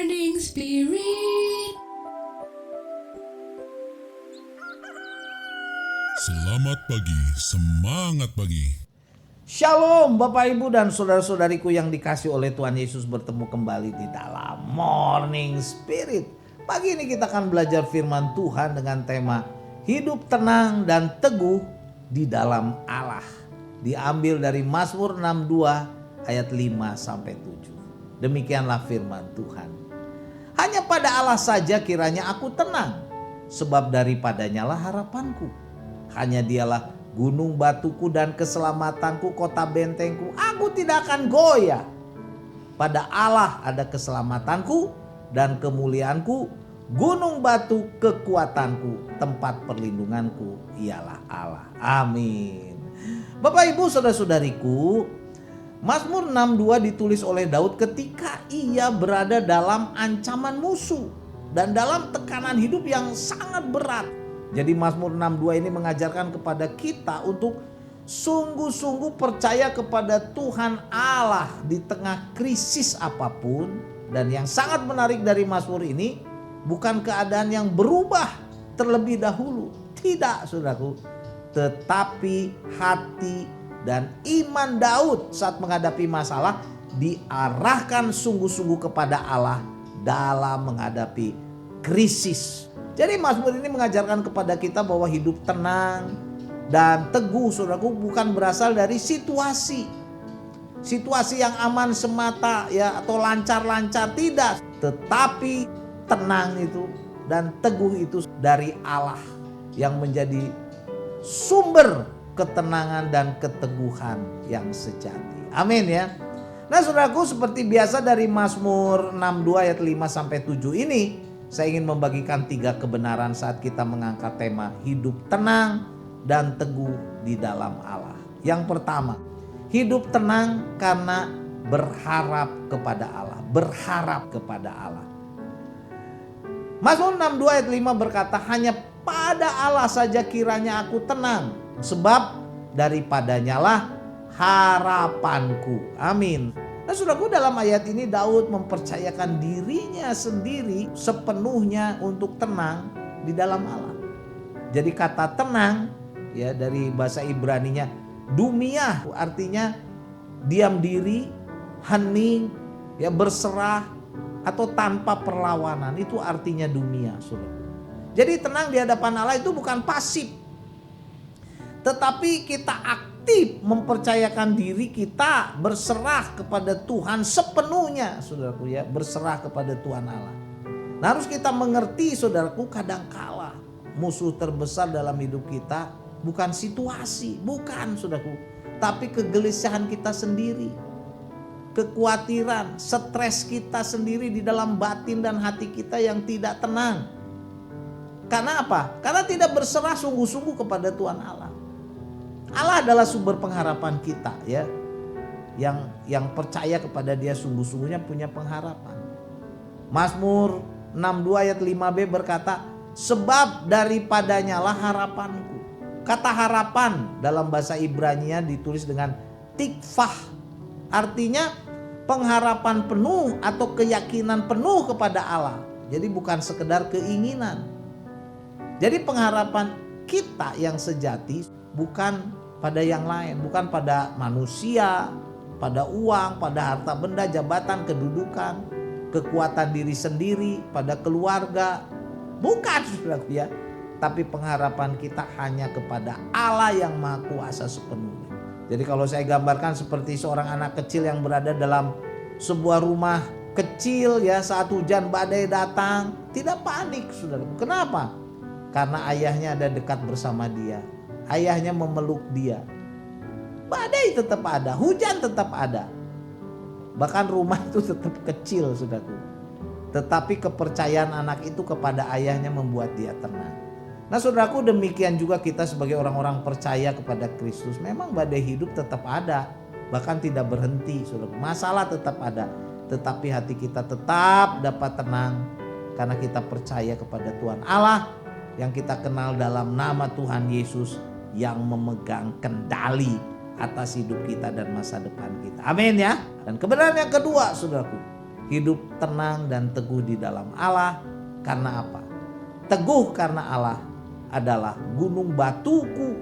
Morning Spirit. Selamat pagi, semangat pagi. Shalom Bapak Ibu dan saudara-saudariku yang dikasih oleh Tuhan Yesus, bertemu kembali di dalam Morning Spirit. Pagi ini kita akan belajar firman Tuhan dengan tema hidup tenang dan teguh di dalam Allah. Diambil dari Mazmur 62 ayat 5 sampai 7. Demikianlah firman Tuhan. Hanya pada Allah saja kiranya aku tenang, sebab daripadanya lah harapanku. Hanya dialah gunung batuku dan keselamatanku, kota bentengku. Aku tidak akan goyah. Pada Allah ada keselamatanku dan kemuliaanku. Gunung batu kekuatanku, tempat perlindunganku ialah Allah. Amin. Bapak Ibu saudara-saudariku, Mazmur 62 ditulis oleh Daud ketika ia berada dalam ancaman musuh dan dalam tekanan hidup yang sangat berat. Jadi Mazmur 62 ini mengajarkan kepada kita untuk sungguh-sungguh percaya kepada Tuhan Allah di tengah krisis apapun. Dan yang sangat menarik dari Mazmur ini bukan keadaan yang berubah terlebih dahulu. Tidak, saudaraku. Tetapi hati dan iman Daud saat menghadapi masalah diarahkan sungguh-sungguh kepada Allah dalam menghadapi krisis. Jadi Mazmur ini mengajarkan kepada kita bahwa hidup tenang dan teguh, saudaraku, bukan berasal dari situasi yang aman semata ya atau lancar-lancar, tidak. Tetapi tenang itu dan teguh itu dari Allah yang menjadi sumber ketenangan dan keteguhan yang sejati. Amin ya. Nah saudaraku, seperti biasa dari Mazmur 62 ayat 5 sampai 7 ini saya ingin membagikan 3 kebenaran saat kita mengangkat tema hidup tenang dan teguh di dalam Allah. Yang pertama, hidup tenang karena berharap kepada Allah. Berharap kepada Allah. Mazmur 62 ayat 5 berkata, hanya pada Allah saja kiranya aku tenang, sebab daripadanya lah harapanku. Amin. Nah saudaraku, dalam ayat ini Daud mempercayakan dirinya sendiri sepenuhnya untuk tenang di dalam Allah. Jadi kata tenang ya dari bahasa Ibraninya dumia, artinya diam diri, hening, ya berserah atau tanpa perlawanan. Itu artinya dumia, saudara. Jadi tenang di hadapan Allah itu bukan pasif, tetapi kita aktif mempercayakan diri kita berserah kepada Tuhan sepenuhnya, saudaraku ya, berserah kepada Tuhan Allah. Nah, harus kita mengerti, saudaraku, kadangkala musuh terbesar dalam hidup kita bukan situasi, bukan, saudaraku, tapi kegelisahan kita sendiri, kekhawatiran, stres kita sendiri di dalam batin dan hati kita yang tidak tenang. Karena apa? Karena tidak berserah sungguh-sungguh kepada Tuhan Allah. Allah adalah sumber pengharapan kita ya. Yang percaya kepada Dia sungguh-sungguhnya punya pengharapan. Mazmur 62 ayat 5b berkata, sebab daripadanya lah harapanku. Kata harapan dalam bahasa Ibrani ditulis dengan tikvah. Artinya pengharapan penuh atau keyakinan penuh kepada Allah. Jadi bukan sekedar keinginan. Jadi pengharapan kita yang sejati bukan pada yang lain, bukan pada manusia, pada uang, pada harta benda, jabatan, kedudukan, kekuatan diri sendiri, pada keluarga. Bukan, saudaraku ya. Tapi pengharapan kita hanya kepada Allah yang Maha Kuasa sepenuhnya. Jadi kalau saya gambarkan seperti seorang anak kecil yang berada dalam sebuah rumah kecil ya, saat hujan badai datang, tidak panik, saudaraku. Kenapa? Karena ayahnya ada dekat bersama dia. Ayahnya memeluk dia. Badai tetap ada, hujan tetap ada. Bahkan rumah itu tetap kecil, saudaraku. Tetapi kepercayaan anak itu kepada ayahnya membuat dia tenang. Nah saudaraku, demikian juga kita sebagai orang-orang percaya kepada Kristus. Memang badai hidup tetap ada, bahkan tidak berhenti, saudaraku. Masalah tetap ada, tetapi hati kita tetap dapat tenang karena kita percaya kepada Tuhan Allah yang kita kenal dalam nama Tuhan Yesus yang memegang kendali atas hidup kita dan masa depan kita. Amin ya. Dan kebenaran yang kedua, saudaraku, hidup tenang dan teguh di dalam Allah. Karena apa? Teguh karena Allah adalah gunung batuku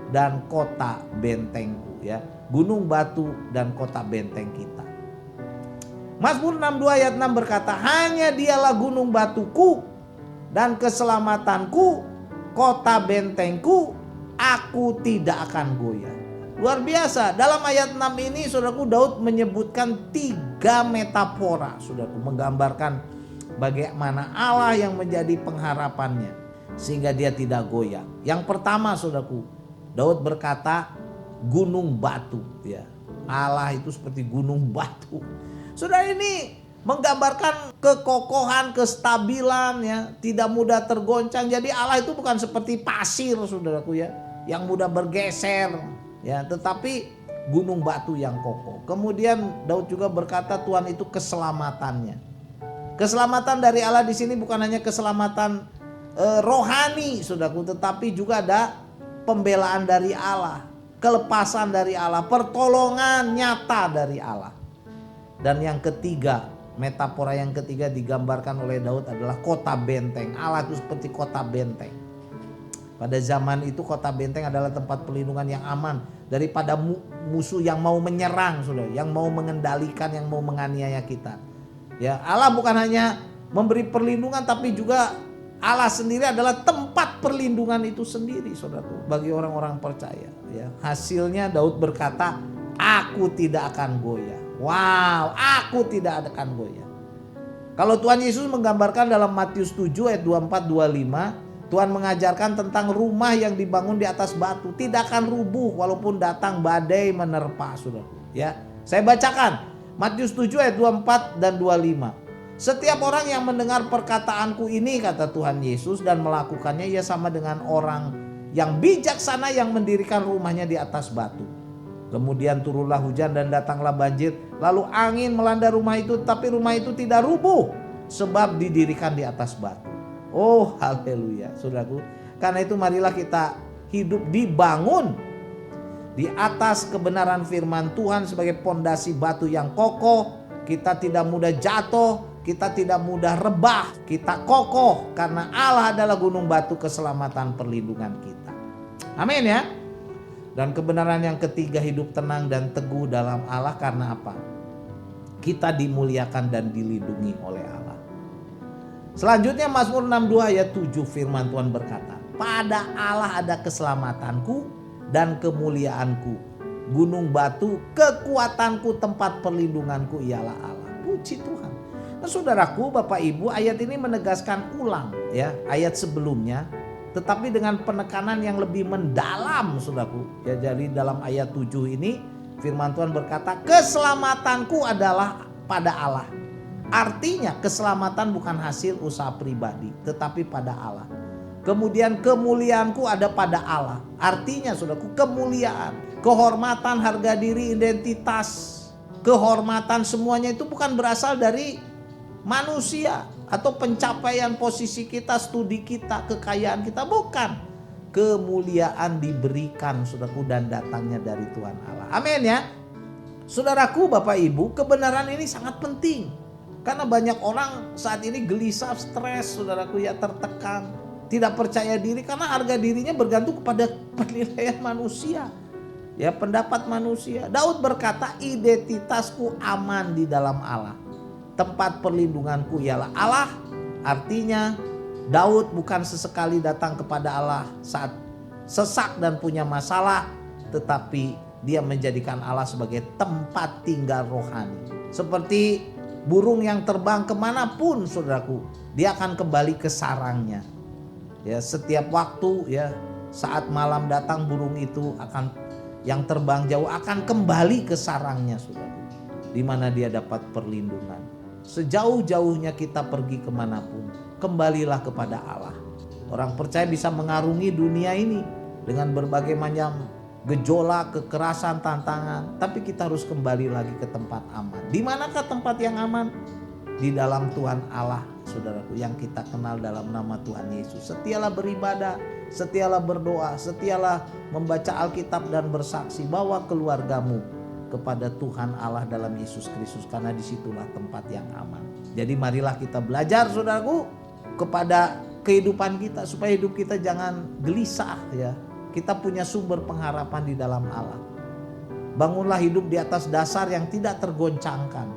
dan kota bentengku, ya. Gunung batu dan kota benteng kita. Mazmur 62 ayat 6 berkata, hanya dialah gunung batuku dan keselamatanku, kota bentengku, aku tidak akan goyah. Luar biasa, dalam ayat 6 ini saudaraku, Daud menyebutkan 3 metafora, saudaraku, menggambarkan bagaimana Allah yang menjadi pengharapannya sehingga dia tidak goyah. Yang pertama, saudaraku, Daud berkata gunung batu, ya. Allah itu seperti gunung batu. Saudara, ini menggambarkan kekokohan, kestabilan, ya, tidak mudah tergoncang. Jadi Allah itu bukan seperti pasir, saudaraku, ya, yang mudah bergeser, ya, tetapi gunung batu yang kokoh. Kemudian Daud juga berkata Tuhan itu keselamatannya. Keselamatan dari Allah di sini bukan hanya keselamatan rohani, saudaraku, tetapi juga ada pembelaan dari Allah, kelepasan dari Allah, pertolongan nyata dari Allah. Dan yang ketiga, metafora yang ketiga digambarkan oleh Daud adalah kota benteng. Allah itu seperti kota benteng. Pada zaman itu kota benteng adalah tempat perlindungan yang aman daripada musuh yang mau menyerang, saudara, yang mau mengendalikan, yang mau menganiaya kita. Ya, Allah bukan hanya memberi perlindungan, tapi juga Allah sendiri adalah tempat perlindungan itu sendiri, saudaraku, bagi orang-orang percaya. Ya, hasilnya Daud berkata, aku tidak akan goyah. Wow, aku tidak akan goyah. Kalau Tuhan Yesus menggambarkan dalam Matius 7 ayat 24-25, Tuhan mengajarkan tentang rumah yang dibangun di atas batu tidak akan rubuh walaupun datang badai menerpa, saudaraku. Ya, saya bacakan Matius 7 ayat 24 dan 25. Setiap orang yang mendengar perkataanku ini, kata Tuhan Yesus, dan melakukannya, ia sama dengan orang yang bijaksana yang mendirikan rumahnya di atas batu. Kemudian turunlah hujan dan datanglah banjir, lalu angin melanda rumah itu, tapi rumah itu tidak rubuh sebab didirikan di atas batu. Oh, haleluya, saudaraku. Karena itu marilah kita hidup dibangun di atas kebenaran firman Tuhan sebagai pondasi batu yang kokoh. Kita tidak mudah jatuh, kita tidak mudah rebah, kita kokoh karena Allah adalah gunung batu keselamatan perlindungan kita. Amin, ya. Dan kebenaran yang ketiga, hidup tenang dan teguh dalam Allah. Karena apa? Kita dimuliakan dan dilindungi oleh Allah. Selanjutnya Mazmur 62 ayat 7, firman Tuhan berkata, pada Allah ada keselamatanku dan kemuliaanku. Gunung batu, kekuatanku, tempat perlindunganku ialah Allah. Puji Tuhan. Nah, saudaraku, Bapak Ibu, ayat ini menegaskan ulang, ya, ayat sebelumnya, tetapi dengan penekanan yang lebih mendalam, saudaraku. Ya, jadi dalam ayat 7 ini firman Tuhan berkata, keselamatanku adalah pada Allah. Artinya keselamatan bukan hasil usaha pribadi, tetapi pada Allah. Kemudian kemuliaanku ada pada Allah. Artinya, saudaraku, kemuliaan, kehormatan, harga diri, identitas, kehormatan, semuanya itu bukan berasal dari manusia atau pencapaian posisi kita, studi kita, kekayaan kita, bukan. Kemuliaan diberikan, saudaraku, dan datangnya dari Tuhan Allah. Amin, ya. Saudaraku, Bapak Ibu, kebenaran ini sangat penting. Karena banyak orang saat ini gelisah, stres, saudaraku, ya, tertekan, tidak percaya diri karena harga dirinya bergantung kepada penilaian manusia, ya, pendapat manusia. Daud berkata, identitasku aman di dalam Allah. Tempat perlindunganku ialah Allah. Artinya Daud bukan sesekali datang kepada Allah saat sesak dan punya masalah, tetapi dia menjadikan Allah sebagai tempat tinggal rohani. Seperti burung yang terbang kemanapun, saudaraku, dia akan kembali ke sarangnya. Ya, setiap waktu, ya, saat malam datang burung itu akan, yang terbang jauh akan kembali ke sarangnya, saudaraku, di mana dia dapat perlindungan. Sejauh-jauhnya kita pergi kemanapun, kembalilah kepada Allah. Orang percaya bisa mengarungi dunia ini dengan berbagai macam gejolak, kekerasan, tantangan, tapi kita harus kembali lagi ke tempat aman. Di manakah tempat yang aman? Di dalam Tuhan Allah, saudaraku, yang kita kenal dalam nama Tuhan Yesus. Setialah beribadah, setialah berdoa, setialah membaca Alkitab dan bersaksi bahwa keluargamu kepada Tuhan Allah dalam Yesus Kristus, karena disitulah tempat yang aman. Jadi marilah kita belajar saudaraku kepada kehidupan kita supaya hidup kita jangan gelisah ya. Kita punya sumber pengharapan di dalam Allah. Bangunlah hidup di atas dasar yang tidak tergoncangkan,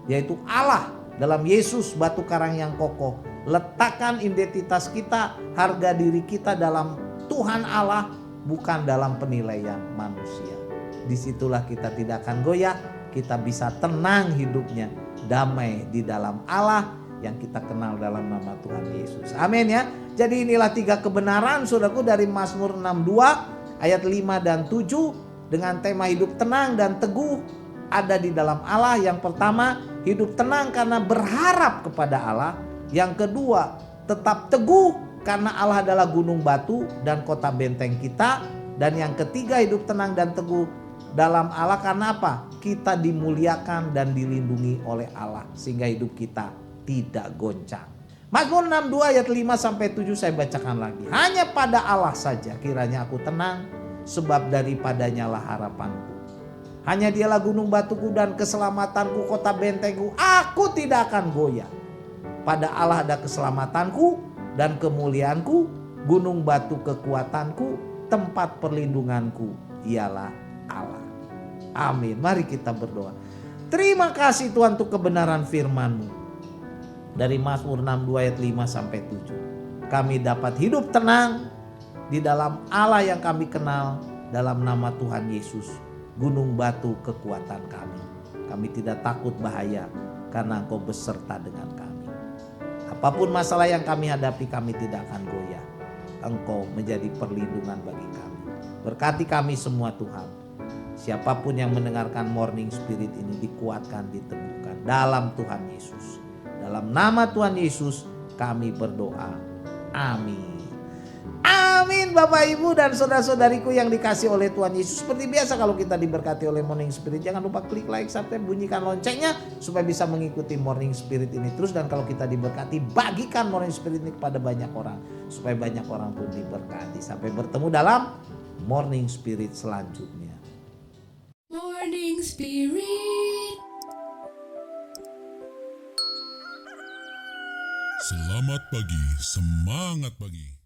yaitu Allah dalam Yesus batu karang yang kokoh. Letakkan identitas kita, harga diri kita dalam Tuhan Allah, bukan dalam penilaian manusia. Disitulah kita tidak akan goyah, kita bisa tenang hidupnya, damai di dalam Allah yang kita kenal dalam nama Tuhan Yesus. Amin ya. Jadi inilah 3 kebenaran saudaraku dari Mazmur 62 ayat 5 dan 7 dengan tema hidup tenang dan teguh ada di dalam Allah. Yang pertama, hidup tenang karena berharap kepada Allah. Yang kedua, tetap teguh karena Allah adalah gunung batu dan kota benteng kita. Dan yang ketiga, hidup tenang dan teguh dalam Allah karena apa? Kita dimuliakan dan dilindungi oleh Allah sehingga hidup kita tidak goncang. Mazmur 62 ayat 5 sampai 7 saya bacakan lagi. Hanya pada Allah saja kiranya aku tenang, sebab daripadanya lah harapanku. Hanya dialah gunung batuku dan keselamatanku, kota bentengku, aku tidak akan goyah. Pada Allah ada keselamatanku dan kemuliaanku, gunung batu kekuatanku, tempat perlindunganku ialah Allah. Amin. Mari kita berdoa. Terima kasih Tuhan untuk kebenaran firman-Mu. Dari Mazmur 62 ayat 5 sampai 7. Kami dapat hidup tenang di dalam Allah yang kami kenal, dalam nama Tuhan Yesus, gunung batu kekuatan kami. Kami tidak takut bahaya karena Engkau beserta dengan kami. Apapun masalah yang kami hadapi, kami tidak akan goyah. Engkau menjadi perlindungan bagi kami. Berkati kami semua Tuhan. Siapapun yang mendengarkan Morning Spirit ini dikuatkan, diteguhkan dalam Tuhan Yesus. Dalam nama Tuhan Yesus kami berdoa. Amin. Amin Bapak Ibu dan saudara-saudariku yang dikasih oleh Tuhan Yesus. Seperti biasa kalau kita diberkati oleh Morning Spirit, jangan lupa klik like, subscribe, bunyikan loncengnya supaya bisa mengikuti Morning Spirit ini terus. Dan kalau kita diberkati, bagikan Morning Spirit ini kepada banyak orang supaya banyak orang pun diberkati. Sampai bertemu dalam Morning Spirit selanjutnya. Morning Spirit. Selamat pagi, semangat pagi.